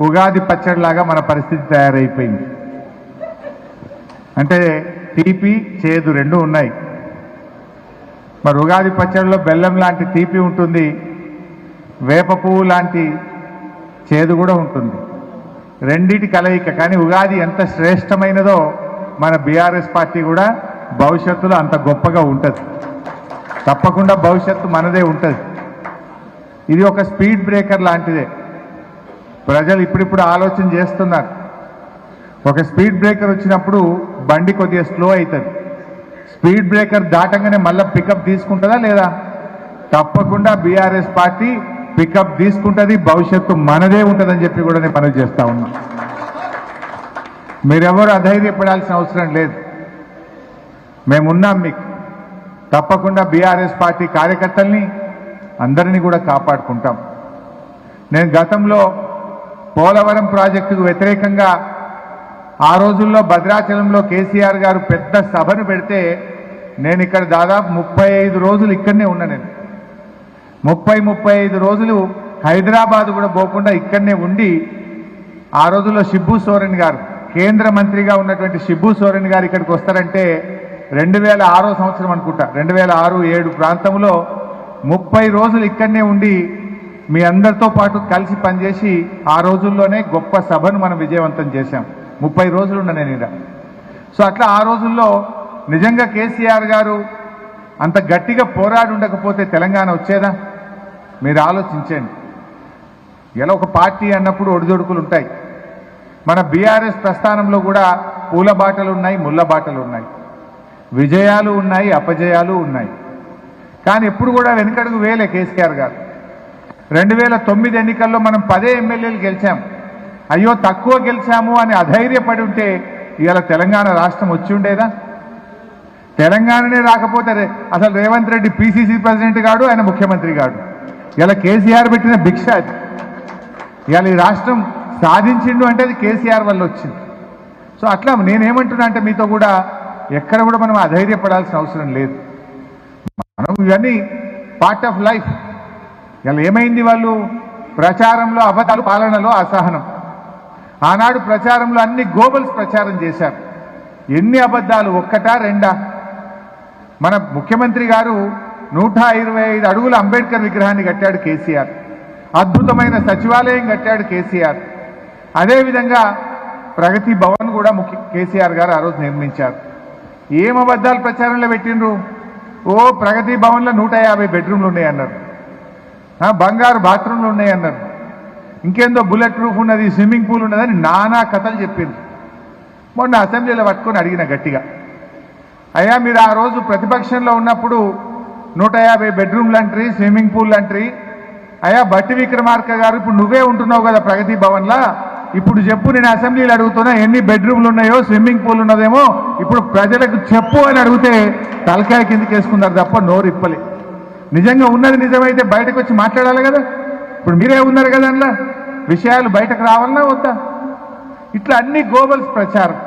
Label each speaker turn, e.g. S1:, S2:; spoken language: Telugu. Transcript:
S1: ఉగాది పచ్చడిలాగా మన పరిస్థితి తయారైపోయింది. అంటే తీపి చేదు రెండు ఉన్నాయి. మరి ఉగాది పచ్చడిలో బెల్లం లాంటి తీపి ఉంటుంది, వేప పువ్వు లాంటి చేదు కూడా ఉంటుంది, రెండిటి కలయిక. కానీ ఉగాది ఎంత శ్రేష్టమైనదో మన బీఆర్ఎస్ పార్టీ కూడా భవిష్యత్తులో అంత గొప్పగా ఉంటుంది. తప్పకుండా భవిష్యత్తు మనదే ఉంటుంది. ఇది ఒక స్పీడ్ బ్రేకర్ లాంటిదే. ప్రజలు ఇప్పుడిప్పుడు ఆలోచన చేస్తున్నారు. ఒక స్పీడ్ బ్రేకర్ వచ్చినప్పుడు బండి కొద్దిగా స్లో అవుతుంది. స్పీడ్ బ్రేకర్ దాటంగానే మళ్ళీ పికప్ తీసుకుంటుందా లేదా? తప్పకుండా బీఆర్ఎస్ పార్టీ పికప్ తీసుకుంటుంది. భవిష్యత్తు మనదే ఉంటుందని చెప్పి కూడా నేను పని చేస్తా ఉన్నా. మీరెవరు అధైర్యపడాల్సిన అవసరం లేదు. మేమున్నాం మీకు. తప్పకుండా బీఆర్ఎస్ పార్టీ కార్యకర్తల్ని అందరినీ కూడా కాపాడుకుంటాం. నేను గతంలో పోలవరం ప్రాజెక్టుకు వ్యతిరేకంగా ఆ రోజుల్లో భద్రాచలంలో కేసీఆర్ గారు పెద్ద సభను పెడితే నేను ఇక్కడ దాదాపు 35 రోజులు ఇక్కడనే ఉన్నా. నేను 35 రోజులు హైదరాబాద్ కూడా పోకుండా ఇక్కడనే ఉండి, ఆ రోజుల్లో షిబ్బు సోరెన్ గారు కేంద్ర మంత్రిగా ఉన్నటువంటి షిబ్బు సోరెన్ గారు ఇక్కడికి వస్తారంటే 2006 సంవత్సరం అనుకుంటా, 2006-07 ప్రాంతంలో 30 రోజులు ఇక్కడనే ఉండి మీ అందరితో పాటు కలిసి పనిచేసి ఆ రోజుల్లోనే గొప్ప సభను మనం విజయవంతం చేశాం. 30 రోజులు ఉన్నా నేను ఇక్కడ. సో అట్లా ఆ రోజుల్లో నిజంగా కేసీఆర్ గారు అంత గట్టిగా పోరాడి ఉండకపోతే తెలంగాణ వచ్చేదా? మీరు ఆలోచించండి. ఇలా ఒక పార్టీ అన్నప్పుడు ఒడిదొడుకులు ఉంటాయి. మన బీఆర్ఎస్ ప్రస్థానంలో కూడా పూల బాటలు ఉన్నాయి, ముళ్ళ బాటలు ఉన్నాయి, విజయాలు ఉన్నాయి, అపజయాలు ఉన్నాయి. కానీ ఎప్పుడు కూడా వెనుకడుగు వేలే కేసీఆర్ గారు. 2009 ఎన్నికల్లో మనం 10 ఎమ్మెల్యేలు గెలిచాం. అయ్యో తక్కువ గెలిచాము అని అధైర్యపడి ఉంటే ఇవాళ తెలంగాణ రాష్ట్రం వచ్చి ఉండేదా? తెలంగాణనే రాకపోతే అసలు రేవంత్ రెడ్డి పిసిసి ప్రెసిడెంట్ గాడు, ఆయన ముఖ్యమంత్రి గాడు. ఇలా కేసీఆర్ పెట్టిన భిక్ష అది. ఇవాళ ఈ రాష్ట్రం సాధించిండు అంటే అది కేసీఆర్ వల్ల వచ్చింది. సో అట్లా నేనేమంటున్నా అంటే మీతో కూడా ఎక్కడ కూడా మనం అధైర్యపడాల్సిన అవసరం లేదు. మనం ఇవన్నీ పార్ట్ ఆఫ్ లైఫ్. ఇలా ఏమైంది? వాళ్ళు ప్రచారంలో అబద్ధాలు, పాలనలో అసహనం. ఆనాడు ప్రచారంలో అన్ని గోబల్స్ ప్రచారం చేశారు. ఎన్ని అబద్ధాలు, ఒక్కటా రెండా? మన ముఖ్యమంత్రి గారు 125 అడుగుల అంబేద్కర్ విగ్రహాన్ని కట్టాడు కేసీఆర్. అద్భుతమైన సచివాలయం కట్టాడు కేసీఆర్. అదేవిధంగా ప్రగతి భవన్ కూడా కేసీఆర్ గారు ఆ రోజు నిర్మించారు. ఏం అబద్ధాలు ప్రచారంలో పెట్టిండ్రు? ఓ ప్రగతి భవన్లో 150 బెడ్రూమ్లు ఉన్నాయన్నారు, బంగారు బాత్రూమ్లు ఉన్నాయన్నారు, ఇంకేందో బుల్లెట్ ప్రూఫ్ ఉన్నది, స్విమ్మింగ్ పూల్ ఉన్నదని నానా కథలు చెప్పిండ్రు. మొన్న అసెంబ్లీలో పట్టుకొని అడిగిన గట్టిగా, అయ్యా మీరు ఆ రోజు ప్రతిపక్షంలో ఉన్నప్పుడు 150 బెడ్రూమ్లు అంటారు, స్విమ్మింగ్ పూల్ అంటారు. అయ్యా బట్టి విక్రమార్క గారు ఇప్పుడు నువ్వే ఉంటున్నావు కదా ప్రగతి భవన్లా, ఇప్పుడు చెప్పు, నేను అసెంబ్లీలో అడుగుతున్నా ఎన్ని బెడ్రూమ్లు ఉన్నాయో, స్విమ్మింగ్ పూల్ ఉన్నదేమో ఇప్పుడు ప్రజలకు చెప్పు అని అడిగితే తలకాయ కిందకి వేసుకున్నారు తప్ప నోరు ఇప్పలే. నిజంగా ఉన్నది నిజమైతే బయటకు వచ్చి మాట్లాడాలి కదా. ఇప్పుడు మీరే ఉన్నారు కదా, అందులో విషయాలు బయటకు రావాలన్నా వద్దా? ఇట్లా అన్ని గోబల్స్ ప్రచారం.